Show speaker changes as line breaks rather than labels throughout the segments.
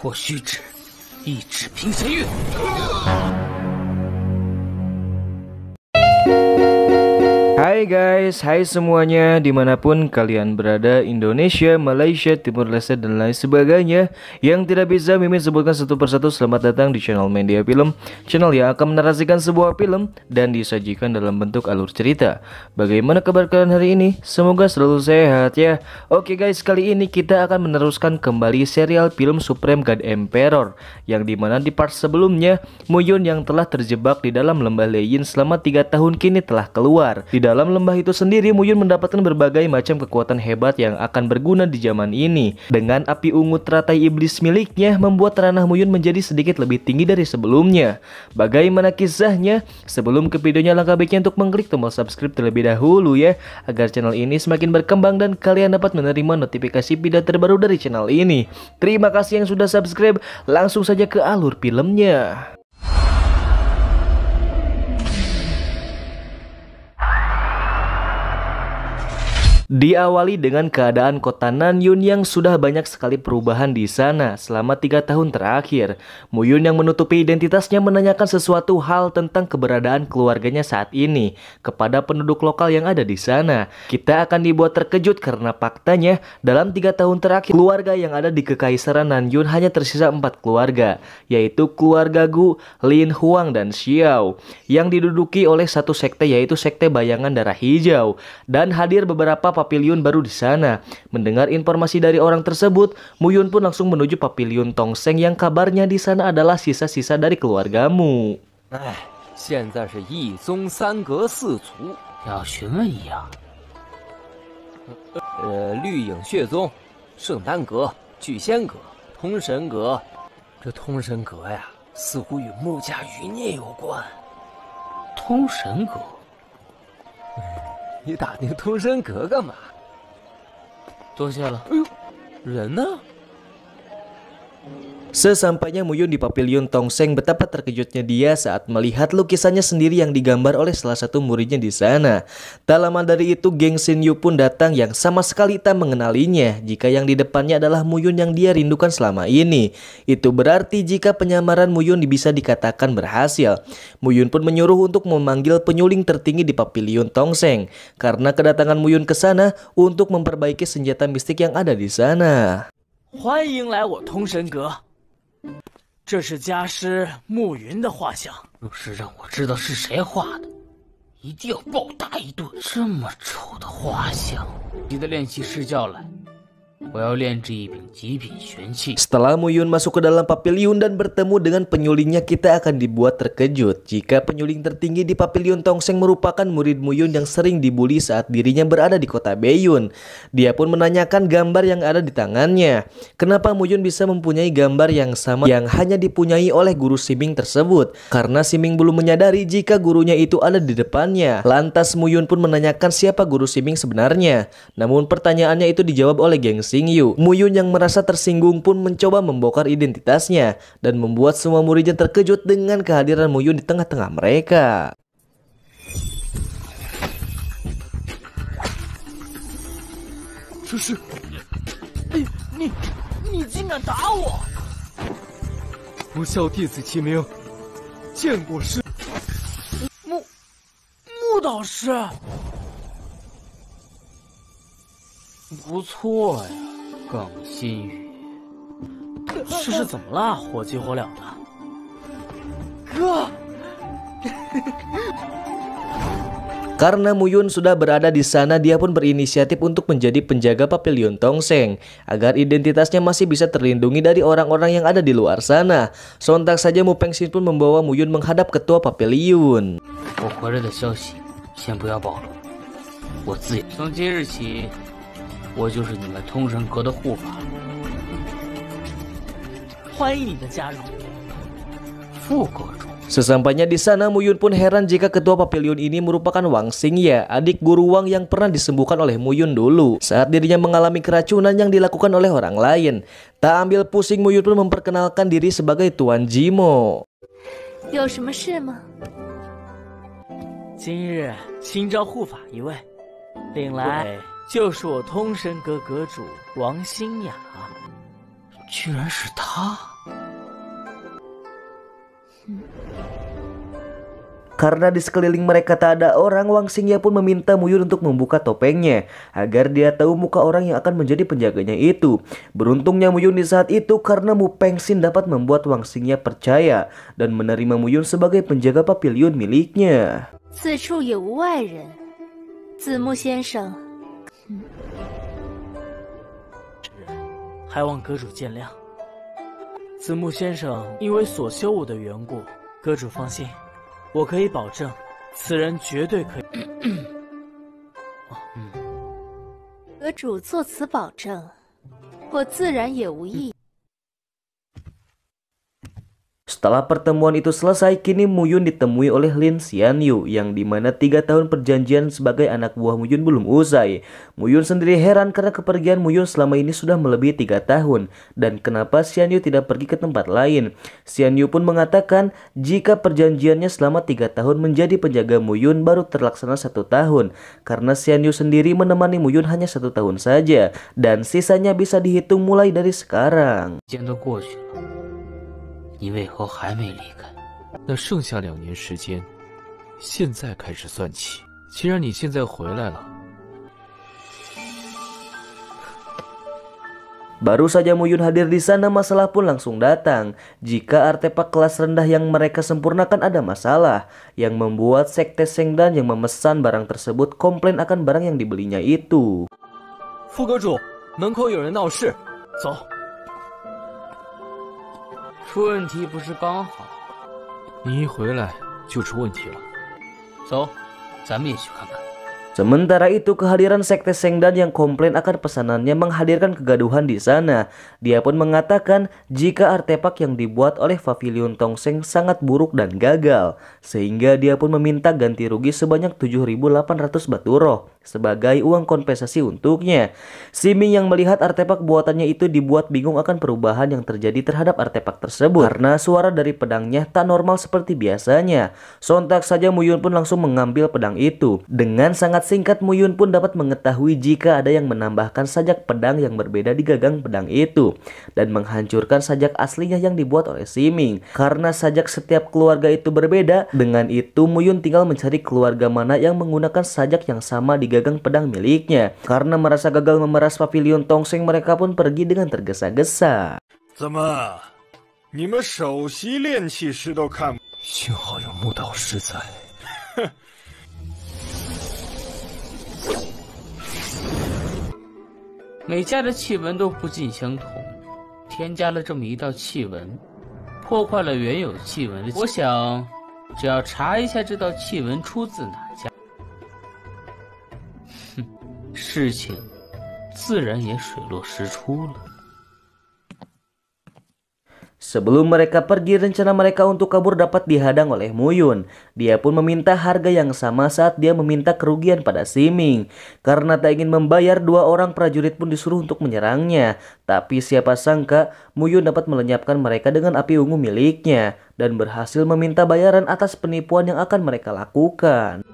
我虚指，一指平弦月。
Hai guys, hai semuanya dimanapun kalian berada, Indonesia, Malaysia, Timur Leste, dan lain sebagainya yang tidak bisa Mimin sebutkan satu persatu. Selamat datang di channel Media Film, channel yang akan menarasikan sebuah film dan disajikan dalam bentuk alur cerita. Bagaimana kabar kalian hari ini? Semoga selalu sehat ya. Oke guys, kali ini kita akan meneruskan kembali serial film Supreme God Emperor, yang dimana di part sebelumnya Muyun yang telah terjebak di dalam lembah Leyin selama 3 tahun kini telah keluar. Di dalam lembah itu sendiri, Muyun mendapatkan berbagai macam kekuatan hebat yang akan berguna di zaman ini. Dengan api ungu teratai iblis miliknya, membuat ranah Muyun menjadi sedikit lebih tinggi dari sebelumnya. Bagaimana kisahnya? Sebelum ke videonya, langkah baiknya untuk mengklik tombol subscribe terlebih dahulu ya, agar channel ini semakin berkembang dan kalian dapat menerima notifikasi video terbaru dari channel ini. Terima kasih yang sudah subscribe. Langsung saja ke alur filmnya. Diawali dengan keadaan kota Nanyun yang sudah banyak sekali perubahan di sana selama 3 tahun terakhir. Muyun yang menutupi identitasnya menanyakan sesuatu hal tentang keberadaan keluarganya saat ini kepada penduduk lokal yang ada di sana. Kita akan dibuat terkejut karena faktanya dalam 3 tahun terakhir keluarga yang ada di Kekaisaran Nanyun hanya tersisa 4 keluarga, yaitu keluarga Gu, Lin Huang, dan Xiao, yang diduduki oleh satu sekte, yaitu sekte Bayangan Darah Hijau, dan hadir beberapa papiliun baru di sana. Mendengar informasi dari orang tersebut, Muyun pun langsung menuju papiliun Tongseng yang kabarnya di sana adalah sisa-sisa dari keluargamu.
现在是一宗三阁四族，要询问一样。绿影血宗、圣丹阁、聚仙阁、通神阁。这通神阁呀，似乎与木家余孽有关。通神阁。 你打听通神阁干嘛？多谢了。哎呦，人呢？
Sesampainya Muyun di papiliun Tongseng, betapa terkejutnya dia saat melihat lukisannya sendiri yang digambar oleh salah satu muridnya di sana. Tak lama dari itu, geng Xinyu pun datang yang sama sekali tak mengenalinya jika yang di depannya adalah Muyun yang dia rindukan selama ini. Itu berarti jika penyamaran Muyun bisa dikatakan berhasil. Muyun pun menyuruh untuk memanggil penyuling tertinggi di papiliun Tongseng karena kedatangan Muyun ke sana untuk memperbaiki senjata mistik yang ada di sana.
欢迎来我通神阁。 这是家师暮云的画像。
若是让我知道是谁画的，一定要暴打一顿。这么丑的画像，你的练习师叫来，我要炼制一柄极品玄器。
Setelah Muyun masuk ke dalam papiliun dan bertemu dengan penyulingnya, kita akan dibuat terkejut jika penyuling tertinggi di papiliun Tongseng merupakan murid Muyun yang sering dibully saat dirinya berada di kota Beiyun. Dia pun menanyakan gambar yang ada di tangannya. Kenapa Muyun bisa mempunyai gambar yang sama yang hanya dipunyai oleh guru Siming tersebut? Karena Siming belum menyadari jika gurunya itu ada di depannya. Lantas Muyun pun menanyakan siapa guru Siming sebenarnya. Namun pertanyaannya itu dijawab oleh geng Xinyu. Muyun yang merasa tersinggung pun mencoba membongkar identitasnya dan membuat semua muridnya terkejut dengan kehadiran Muyun di tengah-tengah mereka.
你竟敢打我！
不孝弟子齐鸣，见过师。
穆导师，不错呀，耿新宇。这是怎么了？火急火燎的。哥。
Karena Muyun sudah berada di sana, dia pun berinisiatif untuk menjadi penjaga papiliun Tongseng agar identitasnya masih bisa terlindungi dari orang-orang yang ada di luar sana. Sontak saja Mu Pengxin pun membawa Muyun menghadap ketua papiliun.
我回来的消息先不要暴露，我自己从今日起，我就是你们通神阁的护法。
欢迎你的加入，
副阁主。
Sesampainya di sana, Muyun pun heran jika ketua papiliun ini merupakan Wang Xingye, adik guru Wang yang pernah disembuhkan oleh Muyun dulu saat dirinya mengalami keracunan yang dilakukan oleh orang lain. Tak ambil pusing, Muyun pun memperkenalkan diri sebagai Tuan Jimo.
有什么事吗？
今日新招护法一位，领来就是我通神阁阁主王新雅。
居然是他！
Karena di sekeliling mereka tak ada orang, Wang Xingya pun meminta Muyun untuk membuka topengnya agar dia tahu muka orang yang akan menjadi penjaganya itu. Beruntungnya Muyun di saat itu karena Mu Pengxin dapat membuat Wang Xingya percaya dan menerima Muyun sebagai penjaga pavilion miliknya.
此处也无外人，子木先生。
还望阁主见谅。子木先生因为所修我的缘故，阁主放心，我可以保证，此人绝对可以。
阁主作此保证，我自然也无异。
Setelah pertemuan itu selesai, kini Muyun ditemui oleh Lin Xianyu yang dimana 3 tahun perjanjian sebagai anak buah Muyun belum usai. Muyun sendiri heran karena kepergian Muyun selama ini sudah melebihi 3 tahun dan kenapa Xianyu tidak pergi ke tempat lain. Xianyu pun mengatakan jika perjanjiannya selama 3 tahun menjadi penjaga Muyun baru terlaksana 1 tahun karena Xianyu sendiri menemani Muyun hanya 1 tahun saja dan sisanya bisa dihitung mulai dari sekarang.
你为何还没离开？那剩下2年时间，现在开始算起。既然你现在回来了，
Baru saja Muyun hadir di sana, masalah pun langsung datang. Jika artefak kelas rendah yang mereka sempurnakan ada masalah, yang membuat Sekte Sengdan yang memesan barang tersebut komplain akan barang yang dibelinya itu.
副阁主，门口有人闹事，走。
出问题不是刚好？你一回来就出问题了。走，咱们也去看看。
Sementara itu kehadiran Sekte Sengdan yang komplain akan pesanannya menghadirkan kegaduhan di sana. Dia pun mengatakan jika artefak yang dibuat oleh Pavilion Tongseng sangat buruk dan gagal, sehingga dia pun meminta ganti rugi sebanyak 7.800 batu roh sebagai uang kompensasi untuknya. Siming yang melihat artefak buatannya itu dibuat bingung akan perubahan yang terjadi terhadap artefak tersebut karena suara dari pedangnya tak normal seperti biasanya. Sontak saja Muyun pun langsung mengambil pedang itu. Dengan sangat singkat Muyun pun dapat mengetahui jika ada yang menambahkan sajak pedang yang berbeda di gagang pedang itu dan menghancurkan sajak aslinya yang dibuat oleh Siming. Karena sajak setiap keluarga itu berbeda, dengan itu Muyun tinggal mencari keluarga mana yang menggunakan sajak yang sama di gagang pedang miliknya. Karena merasa gagal memeras Pavilion Tongseng, mereka pun pergi dengan tergesa-gesa.
怎么，你们首席炼气师都看？
幸好有木导师在。
哼。
每家的气纹都不尽相同，添加了这么一道气纹，破坏了原有气纹的。我想，只要查一下这道气纹出自哪家，哼，事情自然也水落石出了。
Sebelum mereka pergi, rencana mereka untuk kabur dapat dihadang oleh Muyun. Dia pun meminta harga yang sama saat dia meminta kerugian pada Siming. Karena tak ingin membayar, 2 orang prajurit pun disuruh untuk menyerangnya. Tapi siapa sangka Muyun dapat melenyapkan mereka dengan api ungu miliknya dan berhasil meminta bayaran atas penipuan yang akan mereka lakukan.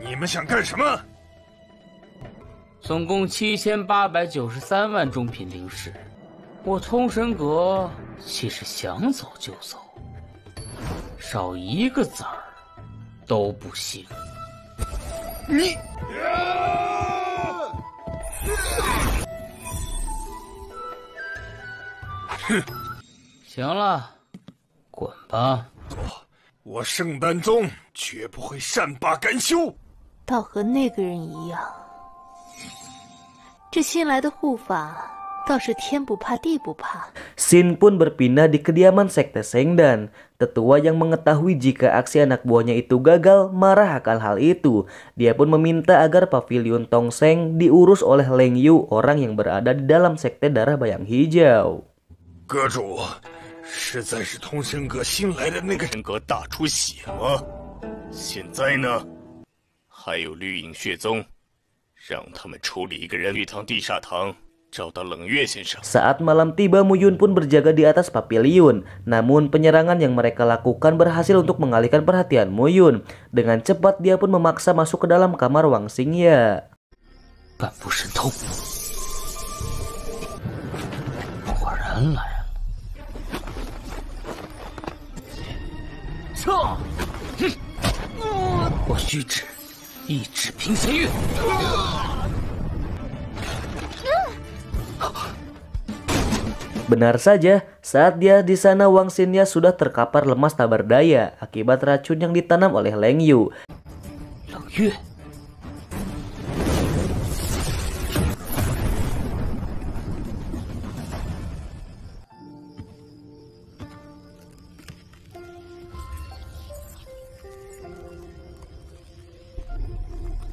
你们想干什么？
总共7893万中品灵石。 我通神阁岂是想走就走？少1个子儿都不行。
你，
哼，行了，滚吧！
我圣丹宗绝不会善罢甘休。
倒和那个人一样，这新来的护法。 倒是天不怕地不怕。
Sin pun berpindah di kediaman Sekte Sengdan. Tetua yang mengetahui jika aksi anak buahnya itu gagal marah akan hal itu. Dia pun meminta agar Pavilion Tongseng diurus oleh Leng Yu, orang yang berada di dalam Sekte Darah Bayang Hijau.
阁主，实在是通神阁新来的那个人格大出血吗？现在呢，还有绿影血宗，让他们处理一个人玉堂地煞堂。 Saat malam tiba, Muyun pun berjaga di atas pavilion. Namun penyerangan yang mereka lakukan berhasil untuk mengalihkan perhatian Muyun. Dengan cepat dia pun memaksa masuk ke dalam kamar Wang Xingya.
半步神偷，果然来了。
撤！我虚指一指平弦月。
Benar saja, saat dia di sana Wang Xinya sudah terkapar lemas tak berdaya akibat racun yang ditanam oleh Leng Yu.
冷月，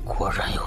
果然有